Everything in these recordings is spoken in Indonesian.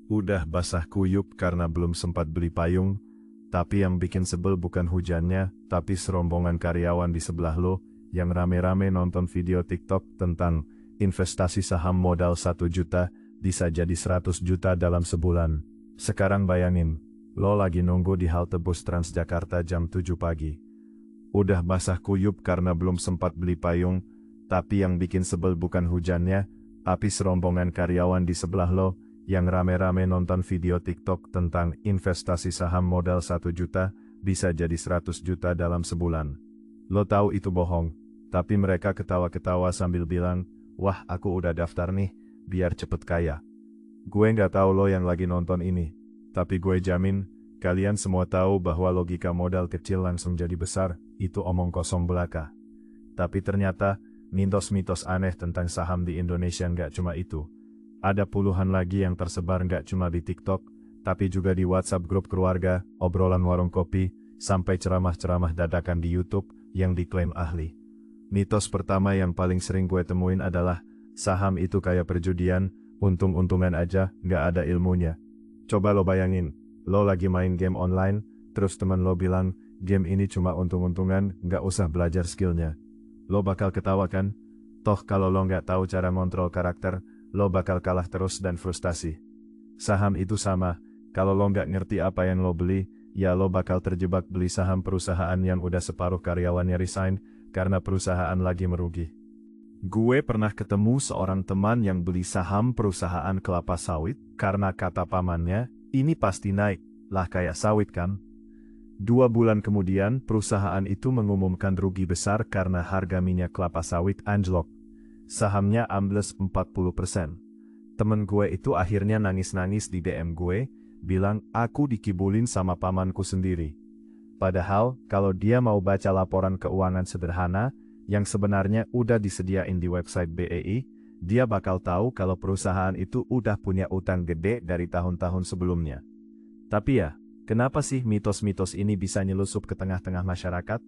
Udah basah kuyup karena belum sempat beli payung, tapi yang bikin sebel bukan hujannya, tapi serombongan karyawan di sebelah lo, yang rame-rame nonton video TikTok tentang investasi saham modal 1 juta, bisa jadi 100 juta dalam sebulan. Sekarang bayangin, lo lagi nunggu di halte bus Transjakarta jam 7 pagi. Udah basah kuyup karena belum sempat beli payung, tapi yang bikin sebel bukan hujannya, tapi serombongan karyawan di sebelah lo, yang rame-rame nonton video TikTok tentang investasi saham modal 1 juta, bisa jadi 100 juta dalam sebulan. Lo tahu itu bohong, tapi mereka ketawa-ketawa sambil bilang, wah aku udah daftar nih, biar cepet kaya. Gue nggak tahu lo yang lagi nonton ini, tapi gue jamin, kalian semua tahu bahwa logika modal kecil langsung jadi besar, itu omong kosong belaka. Tapi ternyata, mitos-mitos aneh tentang saham di Indonesia nggak cuma itu. Ada puluhan lagi yang tersebar nggak cuma di TikTok, tapi juga di WhatsApp grup keluarga, obrolan warung kopi, sampai ceramah-ceramah dadakan di YouTube yang diklaim ahli. Mitos pertama yang paling sering gue temuin adalah, saham itu kayak perjudian, untung-untungan aja, nggak ada ilmunya. Coba lo bayangin, lo lagi main game online, terus teman lo bilang, game ini cuma untung-untungan, nggak usah belajar skillnya. Lo bakal ketawa kan? Toh kalau lo nggak tahu cara ngontrol karakter, lo bakal kalah terus dan frustasi. Saham itu sama, kalau lo nggak ngerti apa yang lo beli, ya lo bakal terjebak beli saham perusahaan yang udah separuh karyawannya resign, karena perusahaan lagi merugi. Gue pernah ketemu seorang teman yang beli saham perusahaan kelapa sawit, karena kata pamannya, ini pasti naik, lah kayak sawit kan. 2 bulan kemudian, perusahaan itu mengumumkan rugi besar karena harga minyak kelapa sawit anjlok. Sahamnya ambles 40%. Temen gue itu akhirnya nangis-nangis di DM gue, bilang aku dikibulin sama pamanku sendiri. Padahal, kalau dia mau baca laporan keuangan sederhana, yang sebenarnya udah disediain di website BEI, dia bakal tahu kalau perusahaan itu udah punya utang gede dari tahun-tahun sebelumnya. Tapi ya, kenapa sih mitos-mitos ini bisa nyelusup ke tengah-tengah masyarakat?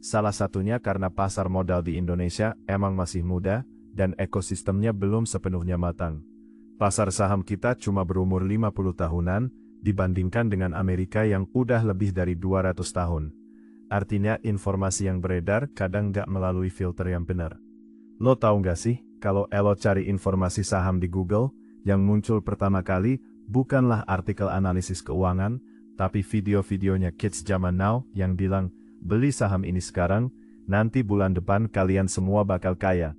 Salah satunya karena pasar modal di Indonesia emang masih muda, dan ekosistemnya belum sepenuhnya matang. Pasar saham kita cuma berumur 50 tahunan, dibandingkan dengan Amerika yang udah lebih dari 200 tahun. Artinya informasi yang beredar kadang nggak melalui filter yang benar. Lo tahu nggak sih, kalau lo cari informasi saham di Google, yang muncul pertama kali bukanlah artikel analisis keuangan, tapi video-videonya kids zaman now yang bilang, beli saham ini sekarang, nanti bulan depan kalian semua bakal kaya.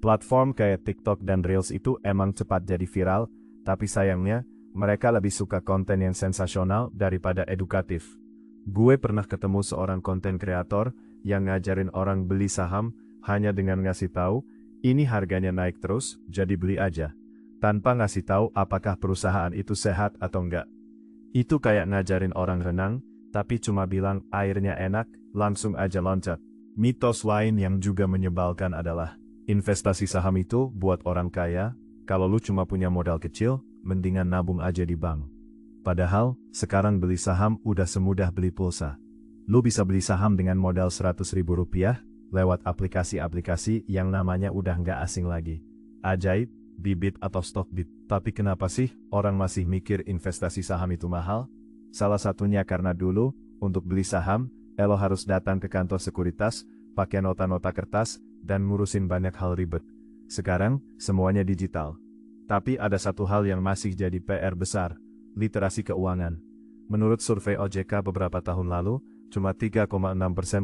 Platform kayak TikTok dan Reels itu emang cepat jadi viral, tapi sayangnya, mereka lebih suka konten yang sensasional daripada edukatif. Gue pernah ketemu seorang konten kreator yang ngajarin orang beli saham hanya dengan ngasih tahu, ini harganya naik terus, jadi beli aja. Tanpa ngasih tahu apakah perusahaan itu sehat atau enggak. Itu kayak ngajarin orang renang, tapi cuma bilang airnya enak, langsung aja loncat. Mitos lain yang juga menyebalkan adalah, investasi saham itu buat orang kaya, kalau lu cuma punya modal kecil, mendingan nabung aja di bank. Padahal, sekarang beli saham udah semudah beli pulsa. Lu bisa beli saham dengan modal Rp100.000, lewat aplikasi-aplikasi yang namanya udah nggak asing lagi. Ajaib, Bibit atau Stockbit. Tapi kenapa sih orang masih mikir investasi saham itu mahal? Salah satunya karena dulu, untuk beli saham, lo harus datang ke kantor sekuritas, pakai nota-nota kertas, dan ngurusin banyak hal ribet. Sekarang, semuanya digital. Tapi ada satu hal yang masih jadi PR besar, literasi keuangan. Menurut survei OJK beberapa tahun lalu, cuma 3,6%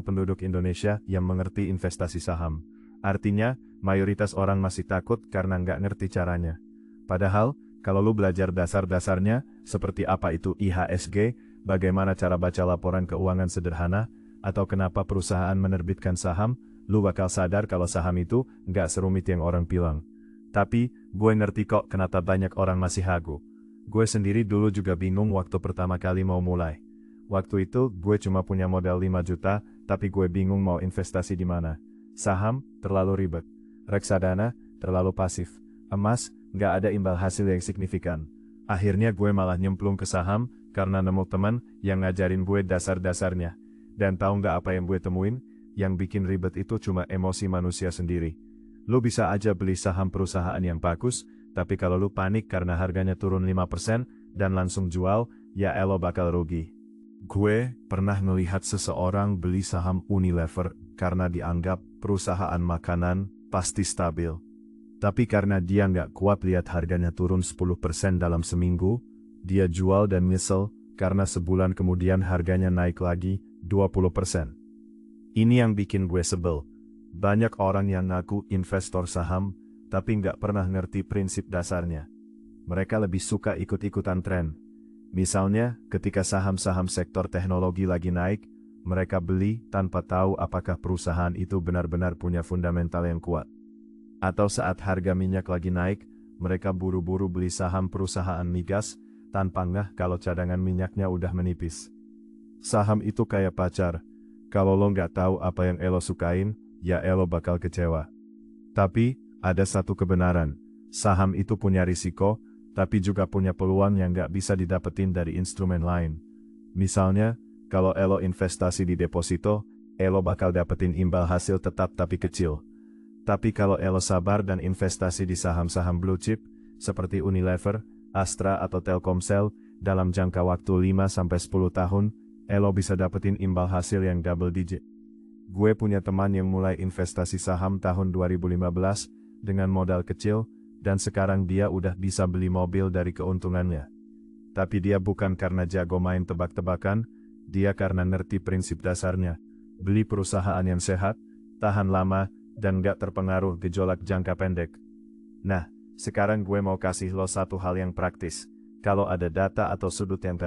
penduduk Indonesia yang mengerti investasi saham. Artinya, mayoritas orang masih takut karena nggak ngerti caranya. Padahal, kalau lu belajar dasar-dasarnya, seperti apa itu IHSG, bagaimana cara baca laporan keuangan sederhana, atau kenapa perusahaan menerbitkan saham, lu bakal sadar kalau saham itu nggak serumit yang orang bilang. Tapi, gue ngerti kok kenapa banyak orang masih ragu. Gue sendiri dulu juga bingung waktu pertama kali mau mulai. Waktu itu, gue cuma punya modal 5 juta, tapi gue bingung mau investasi di mana. Saham, terlalu ribet. Reksadana, terlalu pasif. Emas, nggak ada imbal hasil yang signifikan. Akhirnya gue malah nyemplung ke saham, karena nemu teman yang ngajarin gue dasar-dasarnya. Dan tahu nggak apa yang gue temuin? Yang bikin ribet itu cuma emosi manusia sendiri. Lu bisa aja beli saham perusahaan yang bagus, tapi kalau lu panik karena harganya turun 5%, dan langsung jual, ya elo bakal rugi. Gue pernah ngelihat seseorang beli saham Unilever karena dianggap perusahaan makanan pasti stabil. Tapi karena dia nggak kuat lihat harganya turun 10% dalam seminggu, dia jual dan nyesel karena sebulan kemudian harganya naik lagi 20%. Ini yang bikin gue sebel. Banyak orang yang ngaku investor saham, tapi nggak pernah ngerti prinsip dasarnya. Mereka lebih suka ikut-ikutan tren. Misalnya, ketika saham-saham sektor teknologi lagi naik, mereka beli tanpa tahu apakah perusahaan itu benar-benar punya fundamental yang kuat. Atau saat harga minyak lagi naik, mereka buru-buru beli saham perusahaan migas, tanpa ngeh kalau cadangan minyaknya udah menipis. Saham itu kayak pacar. Kalau lo nggak tahu apa yang elo sukain, ya elo bakal kecewa. Tapi, ada satu kebenaran. Saham itu punya risiko, tapi juga punya peluang yang nggak bisa didapetin dari instrumen lain. Misalnya, kalau elo investasi di deposito, elo bakal dapetin imbal hasil tetap tapi kecil. Tapi kalau elo sabar dan investasi di saham-saham blue chip, seperti Unilever, Astra atau Telkomsel, dalam jangka waktu 5-10 tahun, elo bisa dapetin imbal hasil yang double digit. Gue punya teman yang mulai investasi saham tahun 2015, dengan modal kecil, dan sekarang dia udah bisa beli mobil dari keuntungannya. Tapi dia bukan karena jago main tebak-tebakan, dia karena ngerti prinsip dasarnya. Beli perusahaan yang sehat, tahan lama, dan gak terpengaruh gejolak jangka pendek. Nah, sekarang gue mau kasih lo satu hal yang praktis. Kalau ada data atau sudut yang